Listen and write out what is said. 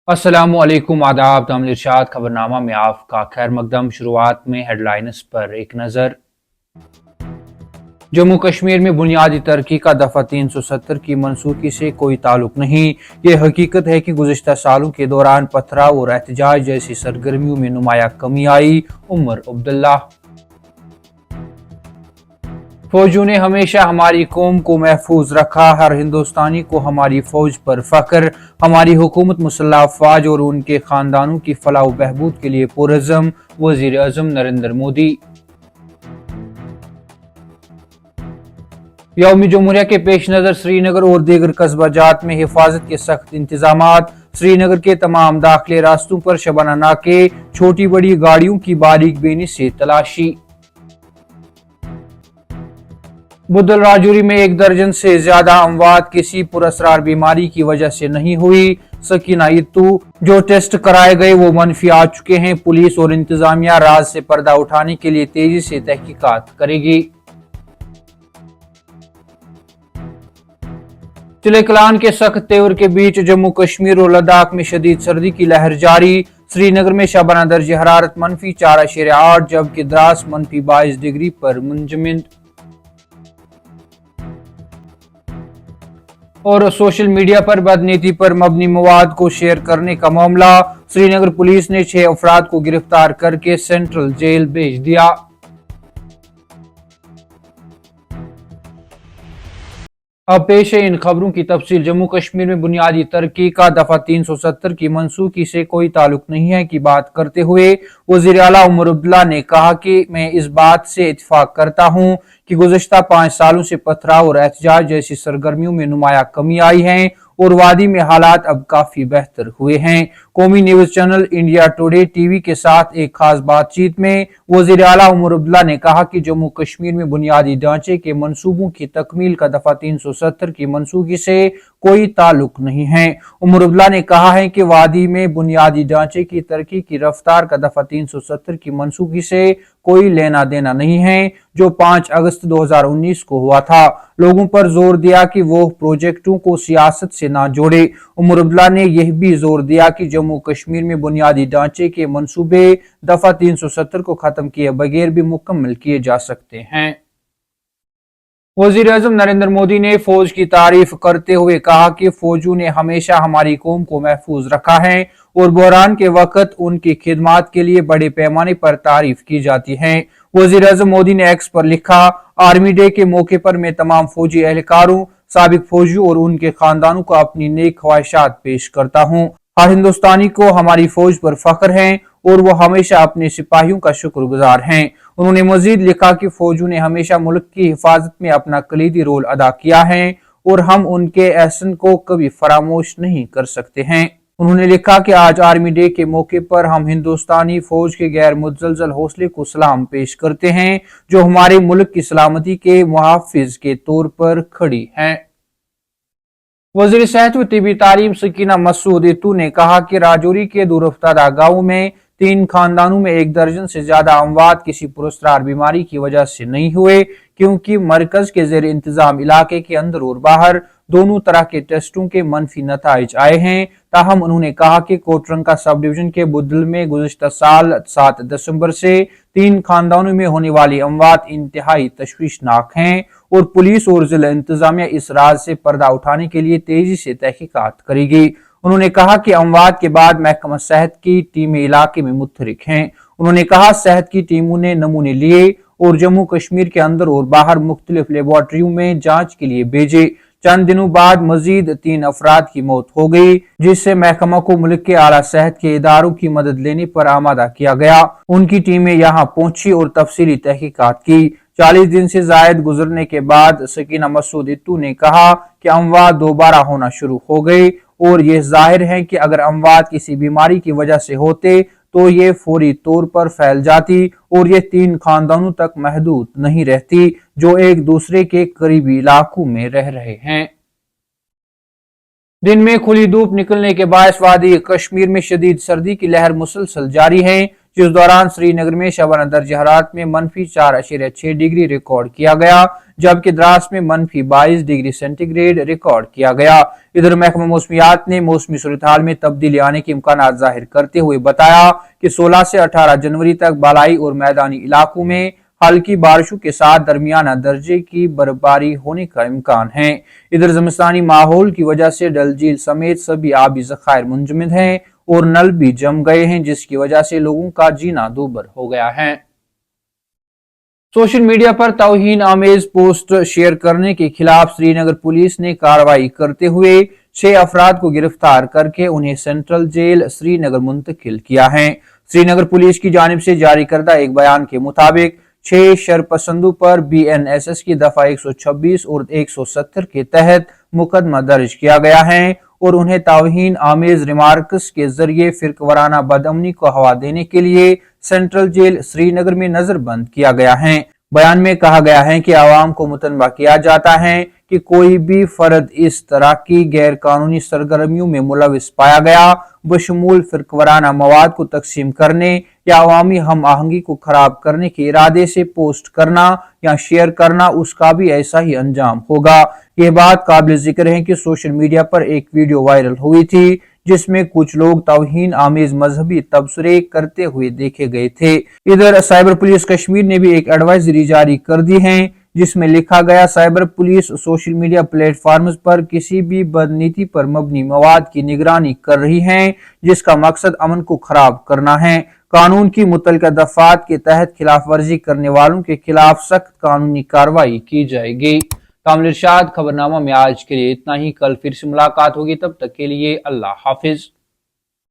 अस्सलामु अलैकुम आदाब तामिल इरशाद खबरनामा में आपका खैर मकदम। शुरुआत में हेडलाइंस पर एक नज़र। जम्मू कश्मीर में बुनियादी तरक्की का दफ़ा 370 की मनसूखी से कोई ताल्लुक नहीं। ये हकीकत है कि गुज़िश्ता सालों के दौरान पथराव और एहतजाज जैसी सरगर्मियों में नुमाया कमी आई। उमर अब्दुल्ला। फौजियों ने हमेशा हमारी कौम को महफूज रखा, हर हिंदुस्तानी को हमारी फौज पर फख्र। हमारी हुकूमत मुसल्लह अफवाज और उनके खानदानों की फलाह व बहबूद के लिए पुरअज़्म। वज़ीर आज़म नरेंद्र मोदी। यौम जमहूरिया के पेश नज़र श्रीनगर और दीगर कस्बा जात में हिफाजत के सख्त इंतजामात। श्रीनगर के तमाम दाखिले रास्तों पर शबाना नाके, छोटी बड़ी गाड़ियों की बारीक बीनी से तलाशी। बुदल राजौरी में 1 दर्जन से ज्यादा अमवात किसी पुरअसरार बीमारी की वजह से नहीं हुई। सकीना इत्तू, जो टेस्ट कराए गए वो मनफी आ चुके हैं। पुलिस और इंतजामिया राज से पर्दा उठाने के लिए तेजी से तहकीकात करेगी। चिले कलान के सख्त तेवर के बीच जम्मू कश्मीर और लद्दाख में शदीद सर्दी की लहर जारी। श्रीनगर में शबाना दर्ज हरारत -4.8 जबकि द्रास -22 डिग्री पर मुंजमद। और सोशल मीडिया पर बदनीति पर मबनी मवाद को शेयर करने का मामला। श्रीनगर पुलिस ने 6 अफराद को गिरफ्तार करके सेंट्रल जेल भेज दिया। अब पेश है इन खबरों की तफसील। जम्मू कश्मीर में बुनियादी तरक्की का दफा 370 की मनसूखी से कोई ताल्लुक नहीं है की बात करते हुए वजीर आला उमर अब्दुल्ला ने कहा कि मैं इस बात से इत्तेफाक करता हूं कि गुज़श्ता 5 सालों से पथराव और एहतजाज जैसी सरगर्मियों में नुमाया कमी आई है और वादी में हालात अब काफी बेहतर हुए हैं। कौमी news channel India today TV के साथ एक खास बातचीत में वज़ीर आला उमर अब्दुल्ला ने कहा कि जम्मू कश्मीर में बुनियादी ढांचे के मंसूबों की तकमील का दफा 370 की मनसूखी से कोई ताल्लुक नहीं है। उमर अब्दुल्ला ने कहा है कि वादी में बुनियादी ढांचे की तरक्की की रफ्तार का दफा 370 की मनसूखी से कोई लेना देना नहीं है जो 5 अगस्त 2019 को हुआ था। लोगों पर जोर दिया कि वो प्रोजेक्टों को सियासत से ना जोड़े। उमर अब्दुल्ला ने यह भी जोर दिया कि जम्मू कश्मीर में बुनियादी ढांचे के मंसूबे दफा 370 को खत्म किए बगैर भी मुकम्मल किए जा सकते हैं। वज़ीर आज़म नरेंद्र मोदी ने फौज की तारीफ करते हुए कहा कि फौजियों ने हमेशा हमारी कौम को महफूज रखा है और बहरान के वक्त उनकी खिदमत के लिए बड़े पैमाने पर तारीफ की जाती है। वज़ीर आज़म मोदी ने एक्स पर लिखा, आर्मी डे के मौके पर मैं तमाम फौजी एहलकारों, साबिक फौजियों और उनके खानदानों को अपनी नेक ख्वाहिशात पेश करता हूँ। हर हिंदुस्तानी को हमारी फौज पर फख्र है और वो हमेशा अपने सिपाहियों का शुक्रगुजार हैं। उन्होंने मजीद लिखा कि फौजियों ने हमेशा मुल्क की हिफाजत में अपना कलीदी रोल अदा किया है और हम उनके एहसान को कभी फरामोश नहीं कर सकते हैं। उन्होंने लिखा कि आज आर्मी डे के मौके पर हम हिंदुस्तानी फौज के गैर मुतज़लज़ल हौसले को सलाम पेश करते हैं जो हमारे मुल्क की सलामती के मुहाफिज के तौर पर खड़ी हैं। वज़ीर सेहत व तिबी तालीम सकीना मसूद इत्तू ने कहा कि राजौरी के दूरअफ्तारा गाँव में 3 खानदानों में 1 दर्जन से ज्यादा अमवात किसी पुरअसरार बीमारी की वजह से नहीं हुए क्योंकि मरकज के जेर इंतजाम इलाके के अंदर और बाहर दोनों तरह के टेस्टों के मनफी नताइज आए हैं। ताहम उन्होंने कहा कि कोटरंका सब डिवीजन के बुदल में गुज़श्ता साल 7 दिसंबर से 3 खानदानों में होने वाली अमवात इंतहाई तशवीशनाक हैं और पुलिस और जिला इंतजामिया इस राज से पर्दा उठाने के लिए तेजी से तहकीकात करेगी। उन्होंने कहा कि अमवात के बाद महकमा सेहत की टीमें इलाके में मुतहरिक हैं। उन्होंने कहा सेहत की टीमों ने नमूने लिए और जम्मू कश्मीर के अंदर और बाहर मुख्तलिफ लेबोरेटरियों में जांच के लिए भेजे। चंद दिनों बाद मजीद 3 अफराद की मौत हो गई जिससे महकमा को मुल्क के आला सेहत के इदारों की मदद लेने पर आमादा किया गया। उनकी टीमें यहाँ पहुंची और तफसीली तहकीकात की। 40 दिन से जायद गुजरने के बाद सकीना मसूद इत्तू ने कहा कि अमवात दोबारा होना शुरू हो गई और यह जाहिर है कि अगर अमवात किसी बीमारी की वजह से होते तो ये फौरी तौर पर फैल जाती और ये 3 खानदानों तक महदूद नहीं रहती जो एक दूसरे के करीबी इलाकों में रह रहे हैं। दिन में खुली धूप निकलने के बायस वादी कश्मीर में शदीद सर्दी की लहर मुसलसल जारी है। जिस दौरान श्रीनगर में शबाना दर्ज हरारत में -4.6 डिग्री रिकॉर्ड किया गया, जबकि द्रास में -22 डिग्री सेंटीग्रेड रिकॉर्ड किया गया। इधर महकमा मौसमियात ने मौसमी सूरत-हाल में तब्दीली आने के इम्कान जाहिर करते हुए बताया कि 16 से 18 जनवरी तक बालाई और मैदानी इलाकों में हल्की बारिशों के साथ दरमियाना दर्जे की बर्फबारी होने का इम्कान है। इधर ज़मीस्तानी माहौल की वजह से डल झील समेत सभी आबी ज़खायर मुंजमद हैं और नल भी जम गए हैं, जिसकी वजह से लोगों का जीना दूभर हो गया है। सोशल मीडिया पर तौहीन आमेज पोस्ट शेयर करने के खिलाफ श्रीनगर पुलिस ने कार्रवाई करते हुए 6 अफराद को गिरफ्तार करके उन्हें सेंट्रल जेल श्रीनगर मुंतकिल किया है। श्रीनगर पुलिस की जानिब से जारी करदा एक बयान के मुताबिक 6 शरपसंदों पर BNSS की दफा 126 और 170 के तहत मुकदमा दर्ज किया गया है और उन्हें तौहीन आमेज रिमार्क्स के जरिए फिरकवाराना बदअमनी को हवा देने के लिए सेंट्रल जेल श्रीनगर में नजरबंद किया गया है। बयान में कहा गया है कि आवाम को मुतनबा किया जाता है कि कोई भी फर्द इस तरह की गैर कानूनी सरगर्मियों में मुलविस पाया गया, बशमूल फिरकवाराना मवाद को तकसीम करने या अवामी हम आहंगी को खराब करने के इरादे से पोस्ट करना या शेयर करना, उसका भी ऐसा ही अंजाम होगा। यह बात काबिल जिक्र है कि सोशल मीडिया पर एक वीडियो वायरल हुई थी जिसमें कुछ लोग तौहीन आमेज मजहबी तबसरे करते हुए देखे गए थे। इधर साइबर पुलिस कश्मीर ने भी एक एडवाइजरी जारी कर दी है जिसमें लिखा गया, cyber police social media platforms पर किसी भी बदनीति पर मबनी मवाद की निगरानी कर रही है जिसका मकसद अमन को खराब करना है। कानून की मुतल्लिका दफात के तहत खिलाफ वर्जी करने वालों के खिलाफ सख्त कानूनी कार्रवाई की जाएगी। कामिल इरशाद, खबरनामा में आज के लिए इतना ही। कल फिर से मुलाकात होगी, तब तक के लिए अल्लाह हाफिज।